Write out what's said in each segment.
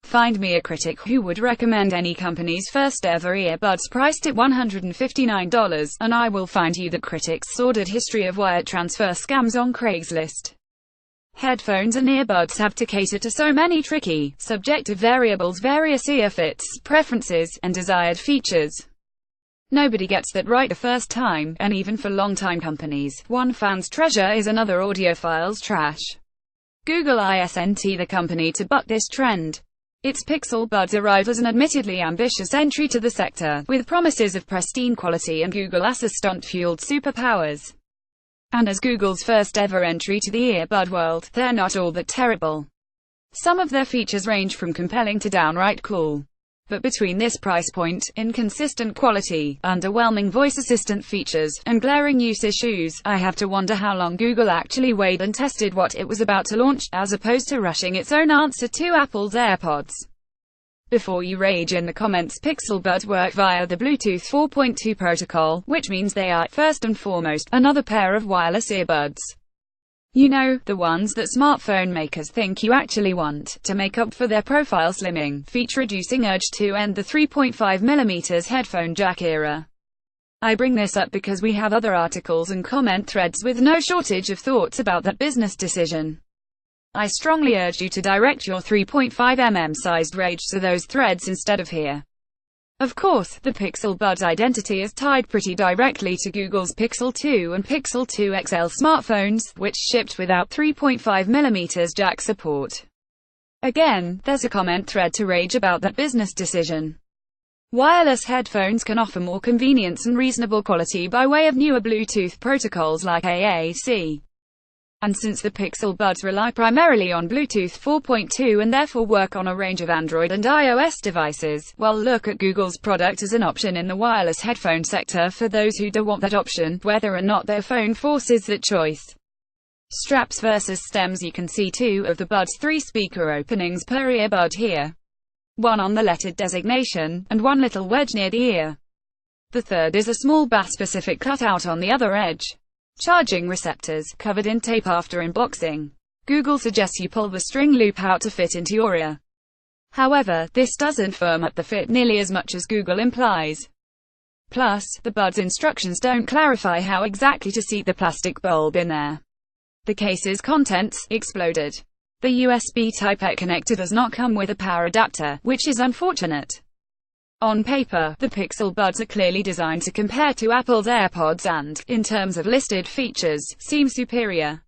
Find me a critic who would recommend any company's first ever earbuds priced at $159, and I will find you the critic's sordid history of wiretransfer scams on Craigslist. Headphones and earbuds have to cater to so many tricky, subjective variables, various ear fits, preferences, and desired features. Nobody gets that right the first time, and even for long-time companies, one fan's treasure is another audiophile's trash. Google isnt the company to buck this trend. Its Pixel Buds arrived as an admittedly ambitious entry to the sector, with promises of pristine quality and Google Assistant-fueled superpowers. And as Google's first ever entry to the earbud world, they're not all that terrible. Some of their features range from compelling to downright cool. But between this price point, inconsistent quality, underwhelming voice assistant features, and glaring use issues, I have to wonder how long Google actually weighed and tested what it was about to launch, as opposed to rushing its own answer to Apple's AirPods. Before you rage in the comments, Pixel Buds work via the Bluetooth 4.2 protocol, which means they are, first and foremost, another pair of wireless earbuds. You know, the ones that smartphone makers think you actually want, to make up for their profile slimming, feature-reducing urge to end the 3.5mm headphone jack era. I bring this up because we have other articles and comment threads with no shortage of thoughts about that business decision. I strongly urge you to direct your 3.5mm sized rage to those threads instead of here. Of course, the Pixel Buds identity is tied pretty directly to Google's Pixel 2 and Pixel 2 XL smartphones, which shipped without 3.5mm jack support. Again, there's a comment thread to rage about that business decision. Wireless headphones can offer more convenience and reasonable quality by way of newer Bluetooth protocols like AAC. And since the Pixel Buds rely primarily on Bluetooth 4.2 and therefore work on a range of Android and iOS devices, well, look at Google's product as an option in the wireless headphone sector for those who do want that option, whether or not their phone forces that choice. Straps versus stems. You can see two of the Buds' 3 speaker openings per earbud here. One on the lettered designation, and one little wedge near the ear. The third is a small bass-specific cutout on the other edge. Charging receptors, covered in tape after unboxing. Google suggests you pull the string loop out to fit into your ear. However, this doesn't firm up the fit nearly as much as Google implies. Plus, the Buds instructions don't clarify how exactly to seat the plastic bulb in there. The case's contents exploded. The USB Type-A connector does not come with a power adapter, which is unfortunate. On paper, the Pixel Buds are clearly designed to compare to Apple's AirPods and, in terms of listed features, seem superior.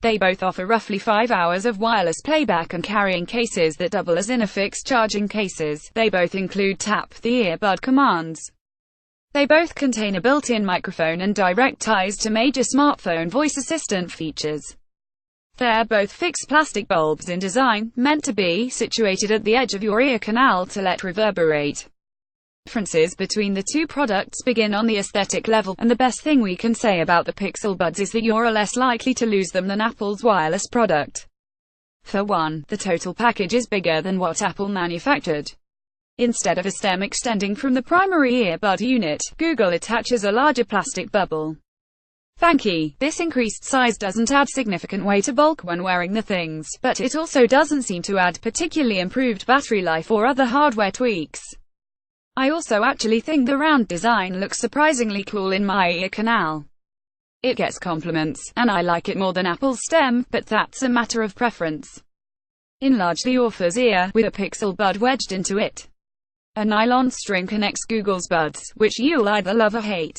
They both offer roughly 5 hours of wireless playback and carrying cases that double as InnoFix charging cases. They both include tap the earbud commands. They both contain a built-in microphone and direct ties to major smartphone voice assistant features. They're both fixed plastic bulbs in design, meant to be situated at the edge of your ear canal to let reverberate. Differences between the two products begin on the aesthetic level, and the best thing we can say about the Pixel Buds is that you're less likely to lose them than Apple's wireless product. For one, the total package is bigger than what Apple manufactured. Instead of a stem extending from the primary earbud unit, Google attaches a larger plastic bubble. Thanky, this increased size doesn't add significant weight or bulk when wearing the things, but it also doesn't seem to add particularly improved battery life or other hardware tweaks. I also actually think the round design looks surprisingly cool in my ear canal. It gets compliments, and I like it more than Apple's stem, but that's a matter of preference. Enlarge the author's ear, with a Pixel Bud wedged into it. A nylon string connects Google's Buds, which you'll either love or hate.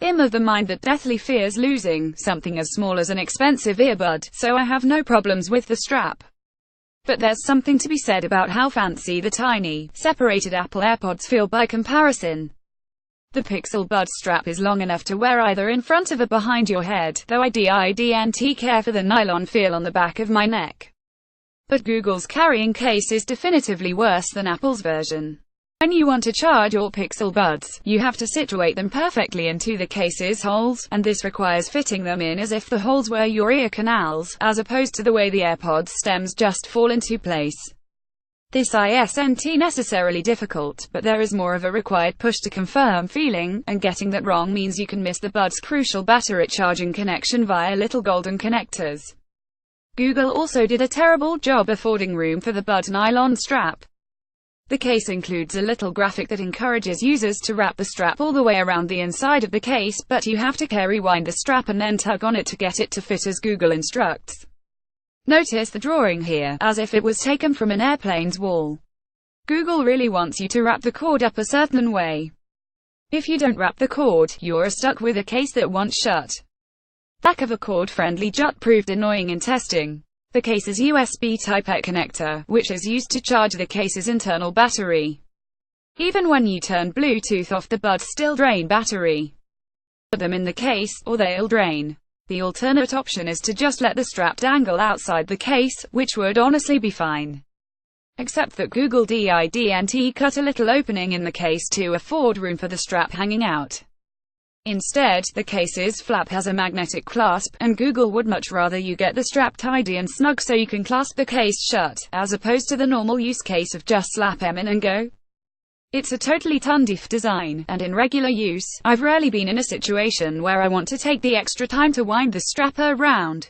I'm of the mind that deathly fears losing something as small as an expensive earbud, so I have no problems with the strap. But there's something to be said about how fancy the tiny, separated Apple AirPods feel by comparison. The Pixel Bud strap is long enough to wear either in front of or behind your head, though I didn't care for the nylon feel on the back of my neck. But Google's carrying case is definitively worse than Apple's version. When you want to charge your Pixel Buds, you have to situate them perfectly into the case's holes, and this requires fitting them in as if the holes were your ear canals, as opposed to the way the AirPods stems just fall into place. This isn't necessarily difficult, but there is more of a required push to confirm feeling, and getting that wrong means you can miss the Bud's crucial battery charging connection via little golden connectors. Google also did a terrible job affording room for the bud nylon strap. The case includes a little graphic that encourages users to wrap the strap all the way around the inside of the case, but you have to rewind the strap and then tug on it to get it to fit as Google instructs. Notice the drawing here, as if it was taken from an airplane's wall. Google really wants you to wrap the cord up a certain way. If you don't wrap the cord, you're stuck with a case that won't shut. Lack of a cord-friendly jut proved annoying in testing. The case's USB Type-A connector, which is used to charge the case's internal battery. Even when you turn Bluetooth off, the buds still drain battery. Put them in the case, or they'll drain. The alternate option is to just let the strap dangle outside the case, which would honestly be fine. Except that Google didn't cut a little opening in the case to afford room for the strap hanging out. Instead, the case's flap has a magnetic clasp, and Google would much rather you get the strap tidy and snug so you can clasp the case shut, as opposed to the normal use case of just slap them in and go. It's a totally tone-deaf design, and in regular use, I've rarely been in a situation where I want to take the extra time to wind the strap around.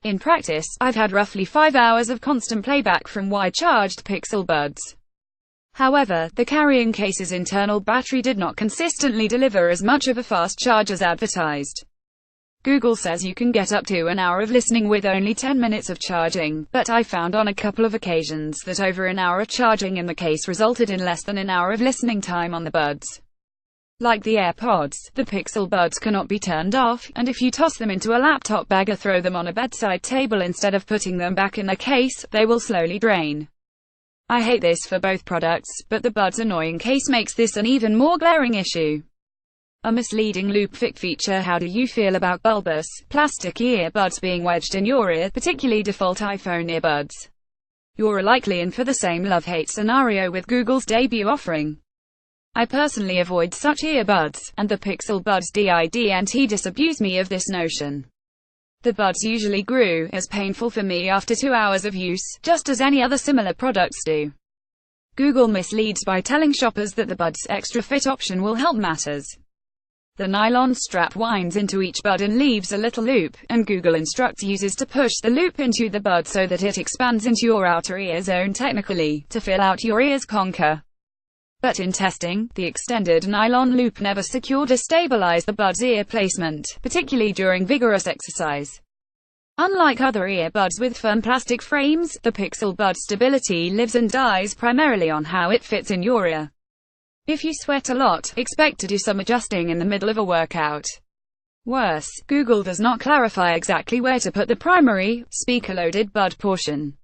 In practice, I've had roughly 5 hours of constant playback from wire-charged Pixel buds. However, the carrying case's internal battery did not consistently deliver as much of a fast charge as advertised. Google says you can get up to an hour of listening with only 10 minutes of charging, but I found on a couple of occasions that over an hour of charging in the case resulted in less than an hour of listening time on the buds. Like the AirPods, the Pixel buds cannot be turned off, and if you toss them into a laptop bag or throw them on a bedside table instead of putting them back in the case, they will slowly drain. I hate this for both products, but the bud's annoying case makes this an even more glaring issue. A misleading loop feature. How do you feel about bulbous, plastic earbuds being wedged in your ear, particularly default iPhone earbuds? You're likely in for the same love-hate scenario with Google's debut offering. I personally avoid such earbuds, and the Pixel Buds didn't disabuse me of this notion. The buds usually grew as painful for me after 2 hours of use, just as any other similar products do. Google misleads by telling shoppers that the Buds Extra Fit option will help matters. The nylon strap winds into each bud and leaves a little loop, and Google instructs users to push the loop into the bud so that it expands into your outer ear zone, technically, to fill out your ear's concha. But in testing, the extended nylon loop never secured or stabilized the bud's ear placement, particularly during vigorous exercise. Unlike other earbuds with firm plastic frames, the Pixel Bud stability lives and dies primarily on how it fits in your ear. If you sweat a lot, expect to do some adjusting in the middle of a workout. Worse, Google does not clarify exactly where to put the primary, speaker-loaded bud portion.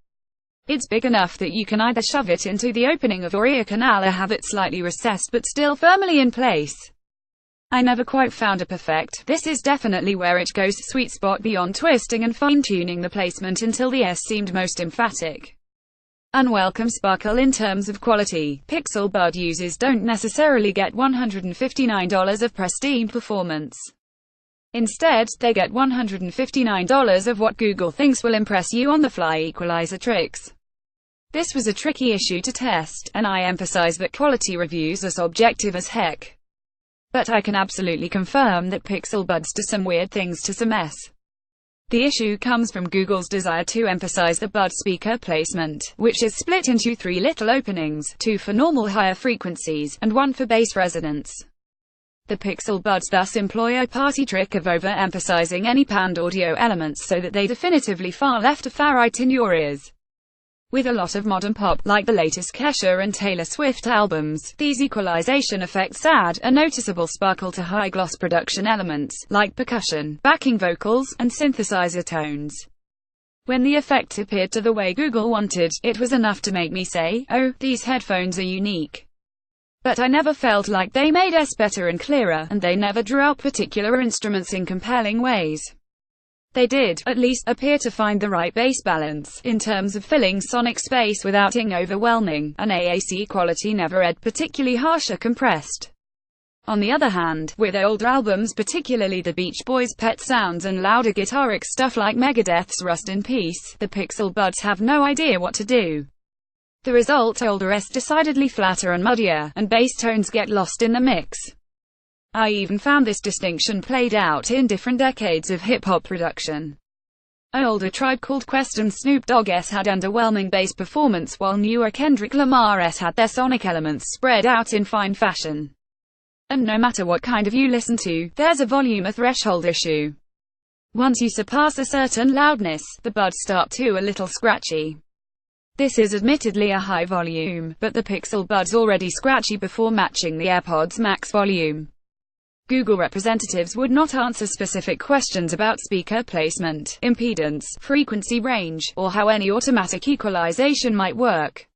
It's big enough that you can either shove it into the opening of your ear canal or have it slightly recessed but still firmly in place. I never quite found a perfect. This is definitely where it goes sweet spot beyond twisting and fine-tuning the placement until the S seemed most emphatic. Unwelcome sparkle in terms of quality. Pixel Bud users don't necessarily get $159 of pristine performance. Instead, they get $159 of what Google thinks will impress you on the fly equalizer tricks. This was a tricky issue to test, and I emphasize that quality reviews are subjective as heck. But I can absolutely confirm that Pixel Buds do some weird things to some S. The issue comes from Google's desire to emphasize the bud speaker placement, which is split into 3 little openings, 2 for normal higher frequencies, and 1 for bass resonance. The Pixel Buds thus employ a party trick of over-emphasizing any panned audio elements so that they definitively far left or far right in your ears. With a lot of modern pop, like the latest Kesha and Taylor Swift albums, these equalization effects add a noticeable sparkle to high-gloss production elements, like percussion, backing vocals, and synthesizer tones. When the effect appeared to the way Google wanted, it was enough to make me say, oh, these headphones are unique. But I never felt like they made us better and clearer, and they never drew out particular instruments in compelling ways. They did, at least, appear to find the right bass balance, in terms of filling sonic space without being overwhelming, and AAC quality never read particularly harsh or compressed. On the other hand, with older albums, particularly the Beach Boys' Pet Sounds and louder guitaric stuff like Megadeth's Rust in Peace, the Pixel Buds have no idea what to do. The result, older S decidedly flatter and muddier, and bass tones get lost in the mix. I even found this distinction played out in different decades of hip-hop production. An older Tribe Called Quest and Snoop Dogg's had underwhelming bass performance, while newer Kendrick Lamar's had their sonic elements spread out in fine fashion. And no matter what kind of you listen to, there's a volume threshold issue. Once you surpass a certain loudness, the buds start to a little scratchy. This is admittedly a high volume, but the Pixel Bud's already scratchy before matching the AirPods Max volume. Google representatives would not answer specific questions about speaker placement, impedance, frequency range, or how any automatic equalization might work.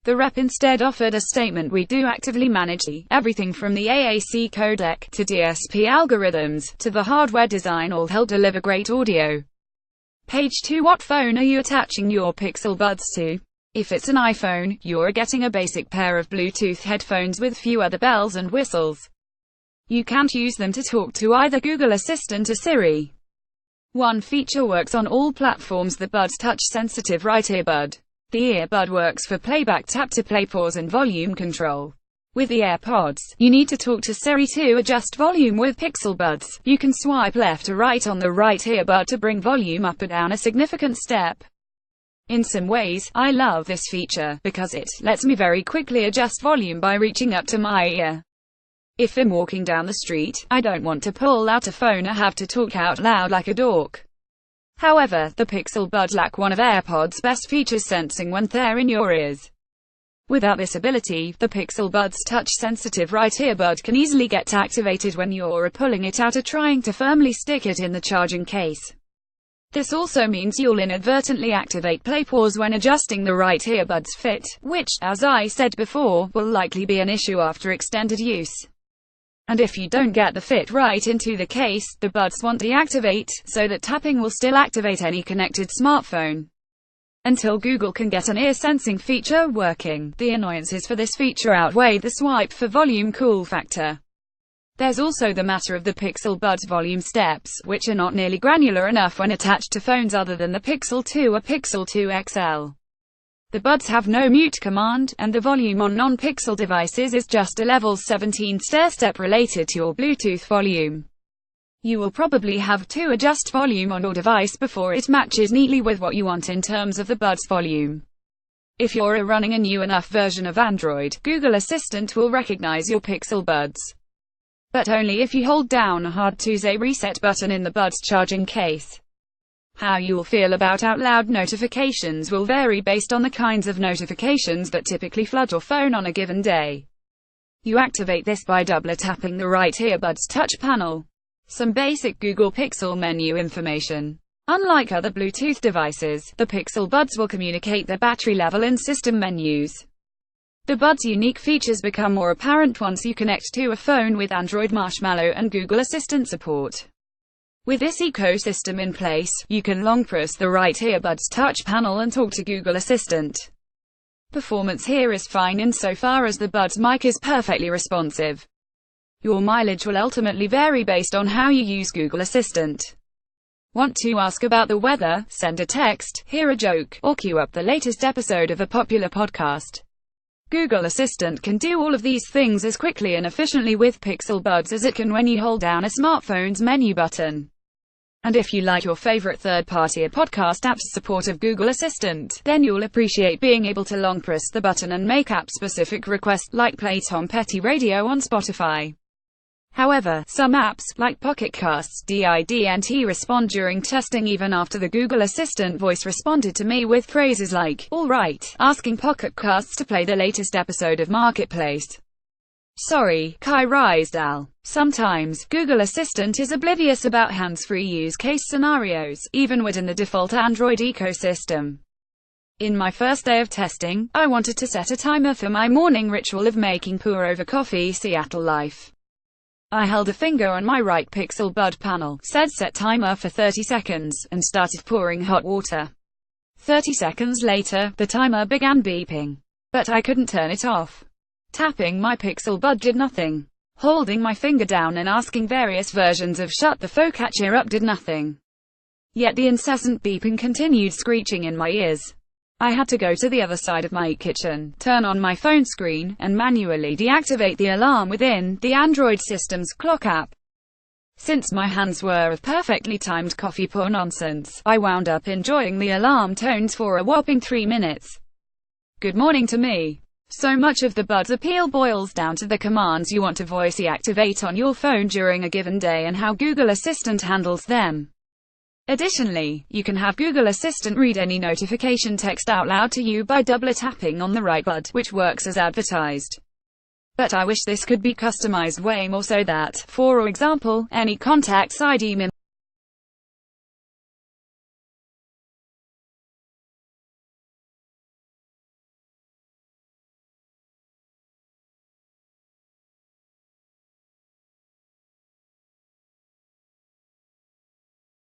The rep instead offered a statement: "We do actively manage everything from the AAC codec, to DSP algorithms, to the hardware design, all help deliver great audio." Page 2. What phone are you attaching your Pixel Buds to? If it's an iPhone, you're getting a basic pair of Bluetooth headphones with few other bells and whistles. You can't use them to talk to either Google Assistant or Siri. One feature works on all platforms: the Bud's touch-sensitive right earbud. The earbud works for playback, tap to play, pause, and volume control. With the AirPods, you need to talk to Siri to adjust volume. With Pixel Buds, you can swipe left or right on the right earbud to bring volume up or down a significant step. In some ways, I love this feature, because it lets me very quickly adjust volume by reaching up to my ear. If I'm walking down the street, I don't want to pull out a phone or have to talk out loud like a dork. However, the Pixel Buds lack one of AirPods' best features: sensing when they're in your ears. Without this ability, the Pixel Buds' touch-sensitive right earbud can easily get activated when you're pulling it out or trying to firmly stick it in the charging case. This also means you'll inadvertently activate play/pause when adjusting the right earbud's fit, which, as I said before, will likely be an issue after extended use. And if you don't get the fit right into the case, the buds won't deactivate, so that tapping will still activate any connected smartphone. Until Google can get an ear-sensing feature working, the annoyances for this feature outweigh the swipe for volume cool factor. There's also the matter of the Pixel Buds volume steps, which are not nearly granular enough when attached to phones other than the Pixel 2 or Pixel 2 XL. The buds have no mute command, and the volume on non-Pixel devices is just a level 17 stair-step related to your Bluetooth volume. You will probably have to adjust volume on your device before it matches neatly with what you want in terms of the buds volume. If you're running a new enough version of Android, Google Assistant will recognize your Pixel Buds. But only if you hold down a hard-to-say reset button in the Buds charging case. How you'll feel about out loud notifications will vary based on the kinds of notifications that typically flood your phone on a given day. You activate this by double-tapping the right earbud's touch panel. Some basic Google Pixel menu information. Unlike other Bluetooth devices, the Pixel Buds will communicate their battery level in system menus. The Buds' unique features become more apparent once you connect to a phone with Android Marshmallow and Google Assistant support. With this ecosystem in place, you can long press the right earbud's touch panel and talk to Google Assistant. Performance here is fine insofar as the Buds mic is perfectly responsive. Your mileage will ultimately vary based on how you use Google Assistant. Want to ask about the weather, send a text, hear a joke, or queue up the latest episode of a popular podcast? Google Assistant can do all of these things as quickly and efficiently with Pixel Buds as it can when you hold down a smartphone's menu button. And if you like your favorite third-party podcast app's support of Google Assistant, then you'll appreciate being able to long press the button and make app-specific requests, like play Tom Petty Radio on Spotify. However, some apps, like Pocket Casts, didn't respond during testing even after the Google Assistant voice responded to me with phrases like, "All right," asking Pocket Casts to play the latest episode of Marketplace. Sorry, Kai Rysdal. Sometimes, Google Assistant is oblivious about hands-free use case scenarios, even within the default Android ecosystem. In my first day of testing, I wanted to set a timer for my morning ritual of making pour-over coffee Seattle life. I held a finger on my right Pixel Bud panel, said set timer for 30 seconds, and started pouring hot water. 30 seconds later, the timer began beeping. But I couldn't turn it off. Tapping my Pixel Bud did nothing. Holding my finger down and asking various versions of shut the focaccia up did nothing. Yet the incessant beeping continued screeching in my ears. I had to go to the other side of my kitchen, turn on my phone screen, and manually deactivate the alarm within the Android system's clock app. Since my hands were of perfectly timed coffee pour nonsense, I wound up enjoying the alarm tones for a whopping 3 minutes. Good morning to me. So much of the Bud's appeal boils down to the commands you want to voice activate on your phone during a given day and how Google Assistant handles them. Additionally, you can have Google Assistant read any notification text out loud to you by double tapping on the right bud, which works as advertised. But I wish this could be customized way more so that, for example, any contact's ID